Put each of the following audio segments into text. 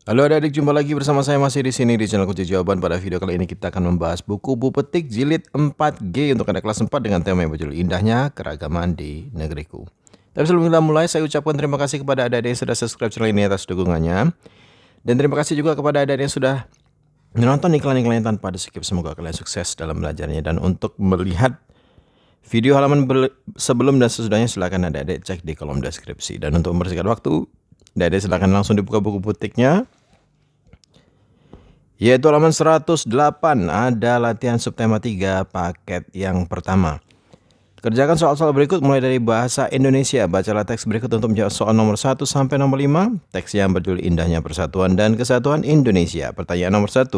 Halo adik-adik, jumpa lagi bersama saya masih di sini di channel Kunci Jawaban. Pada video kali ini kita akan membahas buku Bu Petik Jilid 4G untuk anak kelas 4 dengan tema yang berjudul Indahnya Keragaman di Negeriku. Tapi sebelum kita mulai, saya ucapkan terima kasih kepada adik-adik yang sudah subscribe channel ini atas dukungannya. Dan terima kasih juga kepada adik-adik yang sudah menonton iklan-iklannya tanpa di-skip. Semoga kalian sukses dalam belajarnya. Dan untuk melihat video halaman sebelum dan sesudahnya, silakan adik-adik cek di kolom deskripsi. Dan untuk membersihkan waktu, adik-adik silakan langsung dibuka buku butiknya, yaitu halaman 108, ada latihan subtema 3 paket yang pertama. Kerjakan soal-soal berikut mulai dari bahasa Indonesia. Bacalah teks berikut untuk menjawab soal nomor 1 sampai nomor 5. Teks yang berjudul Indahnya Persatuan dan Kesatuan Indonesia. Pertanyaan nomor 1.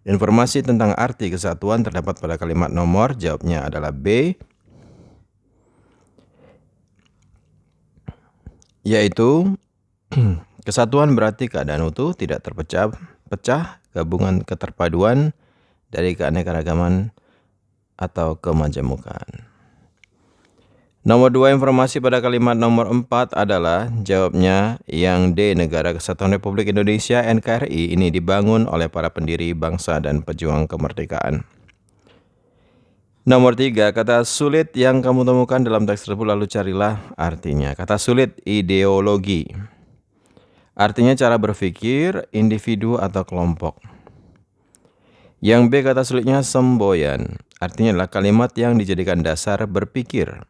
Informasi tentang arti kesatuan terdapat pada kalimat nomor. Jawabnya adalah B, yaitu kesatuan berarti keadaan utuh, tidak terpecah, gabungan keterpaduan dari keanekaragaman atau kemajemukan. Nomor 2, informasi pada kalimat nomor 4 adalah jawabnya yang D, Negara Kesatuan Republik Indonesia NKRI ini dibangun oleh para pendiri bangsa dan pejuang kemerdekaan. Nomor 3, kata sulit yang kamu temukan dalam teks tersebut lalu carilah artinya. Kata sulit, ideologi. Artinya cara berpikir, individu atau kelompok. Yang B, kata sulitnya semboyan. Artinya adalah kalimat yang dijadikan dasar berpikir.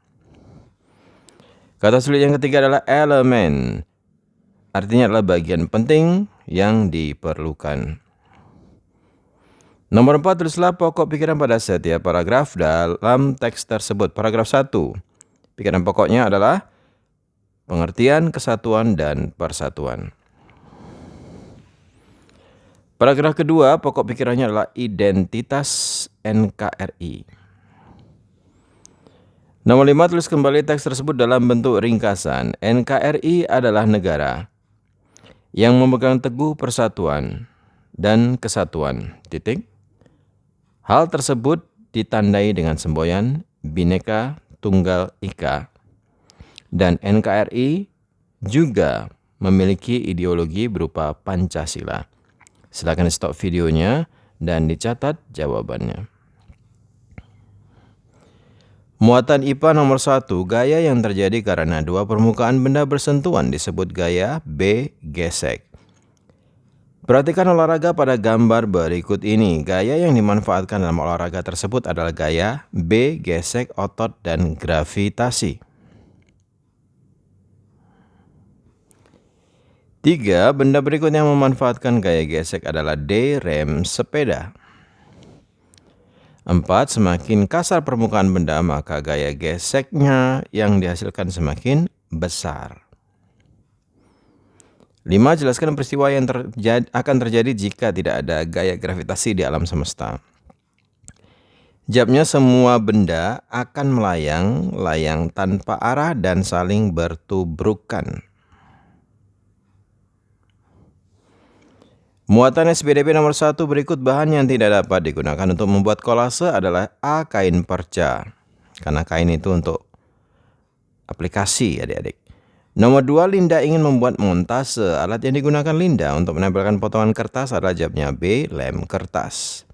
Kata sulit yang ketiga adalah elemen. Artinya adalah bagian penting yang diperlukan. Nomor 4, tulislah pokok pikiran pada setiap paragraf dalam teks tersebut. Paragraf 1. Pikiran pokoknya adalah pengertian kesatuan dan persatuan. Paragraf kedua, pokok pikirannya adalah identitas NKRI. Nomor 5, tulis kembali teks tersebut dalam bentuk ringkasan. NKRI adalah negara yang memegang teguh persatuan dan kesatuan. Titik. Hal tersebut ditandai dengan semboyan Bhinneka Tunggal Ika. Dan NKRI juga memiliki ideologi berupa Pancasila. Silakan stop videonya dan dicatat jawabannya. Muatan IPA nomor 1, gaya yang terjadi karena dua permukaan benda bersentuhan disebut gaya B, gesek. Perhatikan olahraga pada gambar berikut ini. Gaya yang dimanfaatkan dalam olahraga tersebut adalah gaya B, gesek, otot, dan gravitasi. 3, benda berikut yang memanfaatkan gaya gesek adalah D, rem sepeda. 4, semakin kasar permukaan benda maka gaya geseknya yang dihasilkan semakin besar. 5, jelaskan peristiwa yang akan terjadi jika tidak ada gaya gravitasi di alam semesta. Jawabnya semua benda akan melayang tanpa arah dan saling bertubrukan. Muatan SPDP nomor 1, berikut bahan yang tidak dapat digunakan untuk membuat kolase adalah A, kain perca. Karena kain itu untuk aplikasi adik-adik. Nomor 2, Linda ingin membuat montase. Alat yang digunakan Linda untuk menempelkan potongan kertas adalah jawabnya B, lem kertas.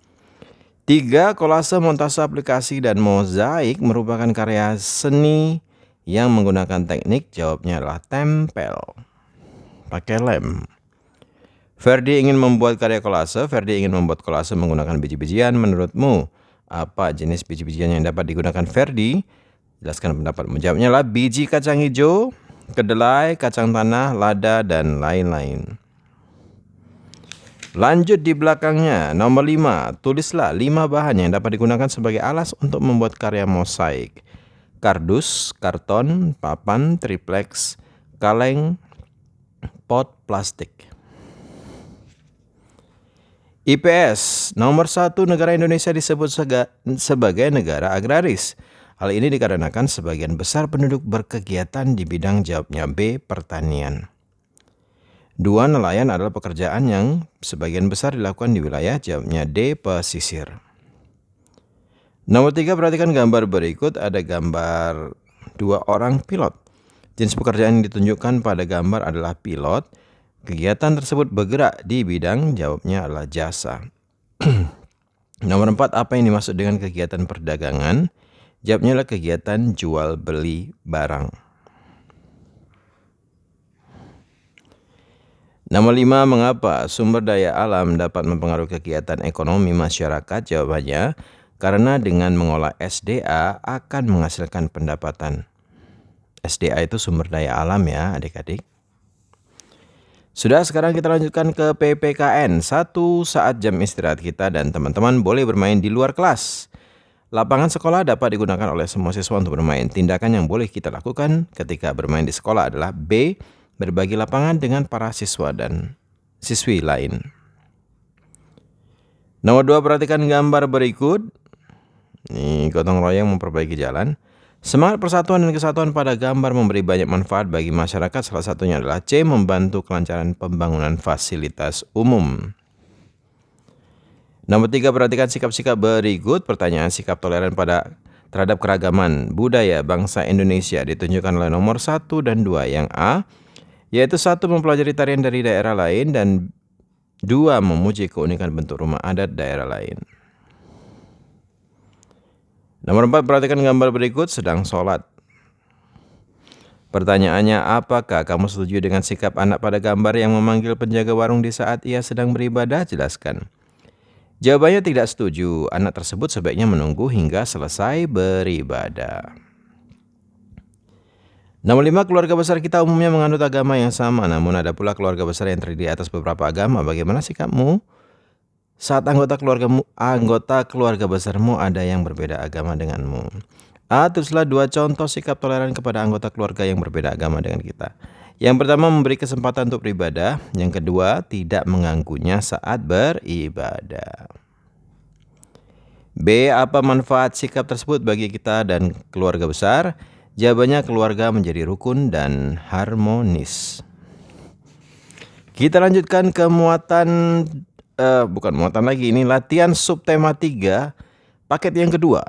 3, kolase, montase, aplikasi, dan mozaik merupakan karya seni yang menggunakan teknik. Jawabnya adalah tempel pakai lem. Ferdi ingin membuat karya kolase. Ferdi ingin membuat kolase menggunakan biji-bijian. Menurutmu, apa jenis biji-bijian yang dapat digunakan Ferdi? Jelaskan pendapatmu. Jawabnya adalah biji kacang hijau, kedelai, kacang tanah, lada, dan lain-lain. Lanjut di belakangnya. Nomor 5, tulislah 5 bahan yang dapat digunakan sebagai alas untuk membuat karya mosaik. Kardus, karton, papan, triplex, kaleng, pot, plastik. IPS nomor 1, negara Indonesia disebut sebagai negara agraris. Hal ini dikarenakan sebagian besar penduduk berkegiatan di bidang. Jawabnya B, pertanian. 2, nelayan adalah pekerjaan yang sebagian besar dilakukan di wilayah. Jawabnya D, pesisir. Nomor 3, perhatikan gambar berikut. Ada gambar 2 orang pilot. Jenis pekerjaan yang ditunjukkan pada gambar adalah pilot. Kegiatan tersebut bergerak di bidang, jawabnya adalah jasa. Nomor 4, apa yang dimaksud dengan kegiatan perdagangan? Jawabnya adalah kegiatan jual beli barang. Nomor 5, mengapa sumber daya alam dapat mempengaruhi kegiatan ekonomi masyarakat? Jawabannya, karena dengan mengolah SDA akan menghasilkan pendapatan. SDA itu sumber daya alam ya adik-adik. Sudah, sekarang kita lanjutkan ke PPKN. 1 saat jam istirahat kita dan teman-teman boleh bermain di luar kelas. Lapangan sekolah dapat digunakan oleh semua siswa untuk bermain. Tindakan yang boleh kita lakukan ketika bermain di sekolah adalah B. Berbagi lapangan dengan para siswa dan siswi lain. Nomor 2, perhatikan gambar berikut. Ini gotong royong memperbaiki jalan. Semangat persatuan dan kesatuan pada gambar memberi banyak manfaat bagi masyarakat. Salah satunya adalah C. Membantu kelancaran pembangunan fasilitas umum. Nomor 3, perhatikan sikap-sikap berikut. Pertanyaan sikap toleran terhadap keragaman budaya bangsa Indonesia ditunjukkan oleh nomor 1 dan 2. Yang A, yaitu 1. Mempelajari tarian dari daerah lain, dan 2. Memuji keunikan bentuk rumah adat daerah lain. Nomor 4, perhatikan gambar berikut. Sedang sholat. Pertanyaannya, apakah kamu setuju dengan sikap anak pada gambar yang memanggil penjaga warung di saat ia sedang beribadah? Jelaskan. Jawabannya tidak setuju. Anak tersebut sebaiknya menunggu hingga selesai beribadah. Nomor 5, keluarga besar kita umumnya menganut agama yang sama, namun ada pula keluarga besar yang terdiri atas beberapa agama. Bagaimana sikapmu saat anggota keluarga besarmu ada yang berbeda agama denganmu? A. Tulislah 2 contoh sikap toleran kepada anggota keluarga yang berbeda agama dengan kita. Yang pertama, memberi kesempatan untuk beribadah. Yang kedua, tidak mengganggunya saat beribadah. B. Apa manfaat sikap tersebut bagi kita dan keluarga besar? Jawabannya, keluarga menjadi rukun dan harmonis. Kita lanjutkan ke bukan muatan lagi, ini latihan subtema 3, paket yang kedua.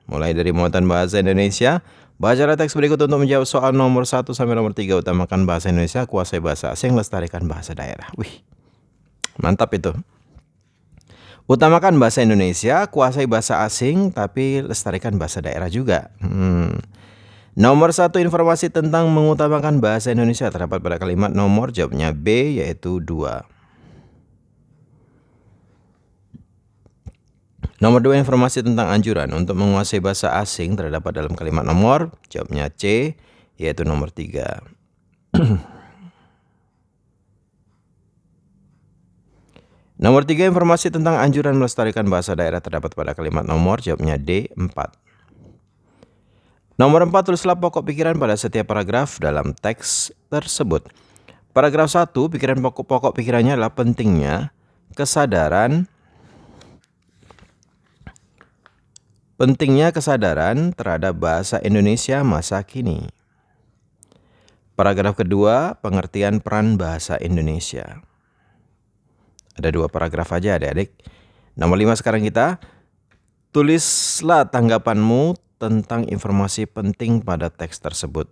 Mulai dari muatan bahasa Indonesia. Bacalah teks berikut untuk menjawab soal nomor 1 sampai nomor 3. Utamakan bahasa Indonesia, kuasai bahasa asing, lestarikan bahasa daerah. Wih, mantap itu. Utamakan bahasa Indonesia, kuasai bahasa asing, tapi lestarikan bahasa daerah juga. Nomor 1, informasi tentang mengutamakan bahasa Indonesia terdapat pada kalimat nomor, jawabnya B, yaitu 2. Nomor 2, informasi tentang anjuran untuk menguasai bahasa asing terdapat dalam kalimat nomor, jawabnya C, yaitu nomor 3. Nomor 3, informasi tentang anjuran melestarikan bahasa daerah terdapat pada kalimat nomor, jawabnya D, 4. Nomor 4, tulislah pokok pikiran pada setiap paragraf dalam teks tersebut. Paragraf 1, pokok pikirannya adalah pentingnya kesadaran terhadap bahasa Indonesia masa kini. Paragraf kedua, pengertian peran bahasa Indonesia. Ada 2 paragraf aja adik-adik. Nomor 5, sekarang kita tulislah tanggapanmu tentang informasi penting pada teks tersebut.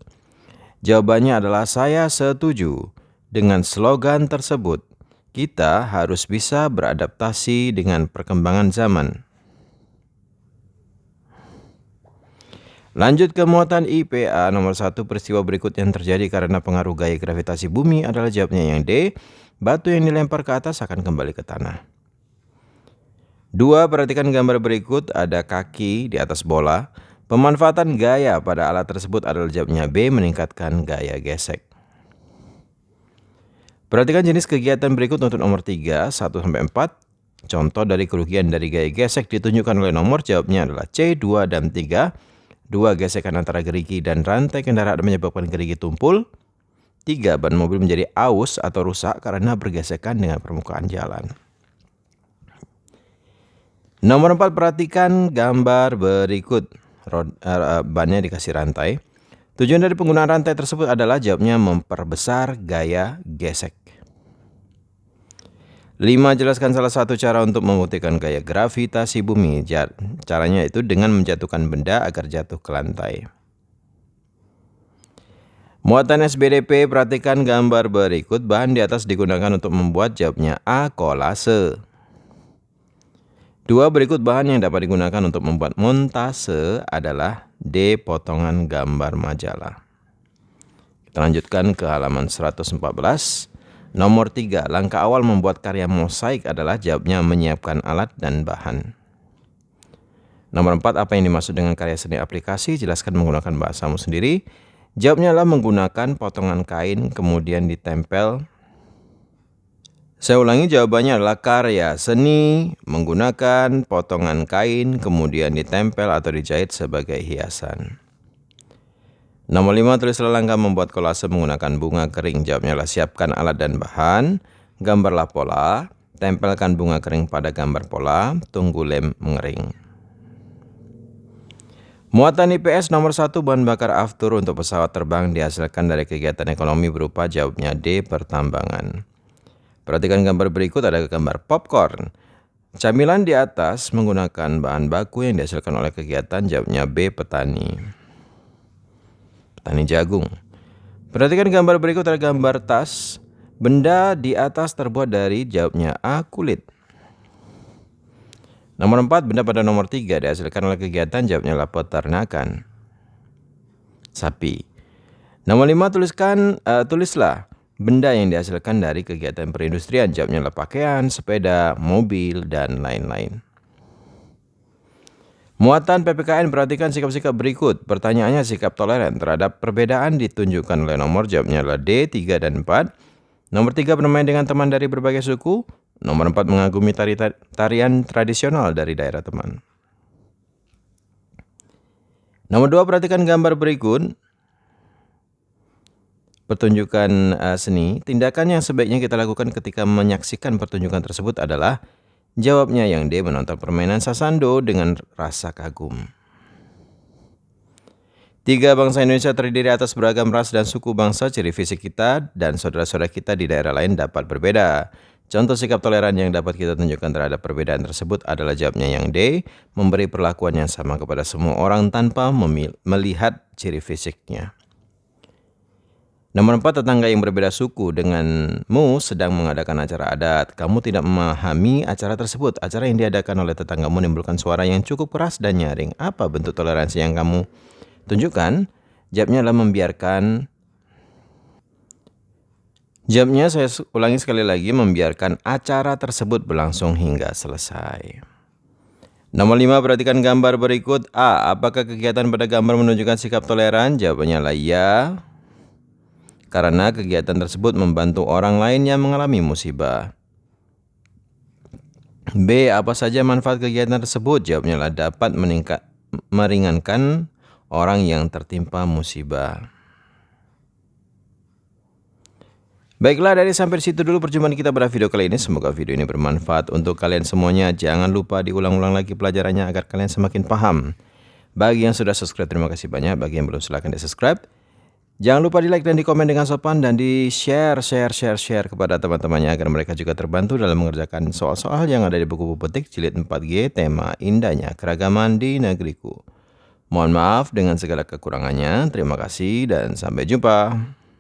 Jawabannya adalah saya setuju dengan slogan tersebut. Kita harus bisa beradaptasi dengan perkembangan zaman. Lanjut ke muatan IPA nomor 1, peristiwa berikut yang terjadi karena pengaruh gaya gravitasi bumi adalah, jawabnya yang D. Batu yang dilempar ke atas akan kembali ke tanah. 2, perhatikan gambar berikut, ada kaki di atas bola. Pemanfaatan gaya pada alat tersebut adalah, jawabnya B. Meningkatkan gaya gesek. Perhatikan jenis kegiatan berikut untuk nomor 3, 1-4. Contoh dari kerugian dari gaya gesek ditunjukkan oleh nomor, jawabnya adalah C, 2 dan 3. 2, gesekan antara gerigi dan rantai kendaraan menyebabkan gerigi tumpul. 3, ban mobil menjadi aus atau rusak karena bergesekan dengan permukaan jalan. Nomor 4, perhatikan gambar berikut. Bannya dikasih rantai. Tujuan dari penggunaan rantai tersebut adalah, jawabnya memperbesar gaya gesek. 5, jelaskan salah satu cara untuk membuktikan gaya gravitasi bumi. Caranya itu dengan menjatuhkan benda agar jatuh ke lantai. Muatan SBDP, perhatikan gambar berikut. Bahan di atas digunakan untuk membuat, jawabnya A. Kolase. 2. Berikut bahan yang dapat digunakan untuk membuat montase adalah D. Potongan gambar majalah. Kita lanjutkan ke halaman 114. Nomor 3. Langkah awal membuat karya mosaik adalah, jawabnya menyiapkan alat dan bahan. Nomor 4. Apa yang dimaksud dengan karya seni aplikasi? Jelaskan menggunakan bahasamu sendiri. Jawabnya adalah menggunakan potongan kain kemudian ditempel. Saya ulangi, jawabannya adalah karya seni menggunakan potongan kain kemudian ditempel atau dijahit sebagai hiasan. Nomor 5. Tulislah langkah membuat kolase menggunakan bunga kering. Jawabnya adalah siapkan alat dan bahan, gambarlah pola, tempelkan bunga kering pada gambar pola, tunggu lem mengering. Muatan IPS nomor 1, bahan bakar aftur untuk pesawat terbang dihasilkan dari kegiatan ekonomi berupa, jawabnya D. Pertambangan. Perhatikan gambar berikut, ada gambar popcorn. Camilan di atas menggunakan bahan baku yang dihasilkan oleh kegiatan, jawabnya B. Petani jagung. Perhatikan gambar berikut, ada gambar tas. Benda di atas terbuat dari, jawabnya A. Kulit. Nomor 4, benda pada nomor 3 dihasilkan oleh kegiatan, jawabnya adalah peternakan, sapi. Nomor 5, tulislah benda yang dihasilkan dari kegiatan perindustrian, jawabnya adalah pakaian, sepeda, mobil, dan lain-lain. Muatan PPKN, perhatikan sikap-sikap berikut. Pertanyaannya, sikap toleran terhadap perbedaan ditunjukkan oleh nomor, jawabnya adalah D. 3 dan 4. Nomor 3, bermain dengan teman dari berbagai suku. Nomor 4, mengagumi tarian tradisional dari daerah teman. Nomor 2, perhatikan gambar berikut. Pertunjukan seni. Tindakan yang sebaiknya kita lakukan ketika menyaksikan pertunjukan tersebut adalah, jawabnya yang D. Menonton permainan sasando dengan rasa kagum. 3. Bangsa Indonesia terdiri atas beragam ras dan suku bangsa. Ciri fisik kita dan saudara-saudara kita di daerah lain dapat berbeda. Contoh sikap toleran yang dapat kita tunjukkan terhadap perbedaan tersebut adalah, jawabnya yang D. Memberi perlakuan yang sama kepada semua orang tanpa melihat ciri fisiknya. Nomor 4, tetangga yang berbeda suku denganmu sedang mengadakan acara adat. Kamu tidak memahami acara tersebut. Acara yang diadakan oleh tetanggamu menimbulkan suara yang cukup keras dan nyaring. Apa bentuk toleransi yang kamu tunjukkan? Jawabnya adalah membiarkan. Jawabnya, saya ulangi sekali lagi, membiarkan acara tersebut berlangsung hingga selesai. Nomor 5, perhatikan gambar berikut. A. Apakah kegiatan pada gambar menunjukkan sikap toleran? Jawabannya adalah ya, karena kegiatan tersebut membantu orang lain yang mengalami musibah. B. Apa saja manfaat kegiatan tersebut? Jawabnya adalah dapat meringankan orang yang tertimpa musibah. Baiklah, dari sampai di situ dulu perjumpaan kita pada video kali ini. Semoga video ini bermanfaat untuk kalian semuanya. Jangan lupa diulang-ulang lagi pelajarannya agar kalian semakin paham. Bagi yang sudah subscribe, terima kasih banyak. Bagi yang belum, silahkan di subscribe. Jangan lupa di like dan di komen dengan sopan, dan di share kepada teman-temannya agar mereka juga terbantu dalam mengerjakan soal-soal yang ada di buku petik jilid 4G, tema indahnya keragaman di negeriku. Mohon maaf dengan segala kekurangannya. Terima kasih dan sampai jumpa.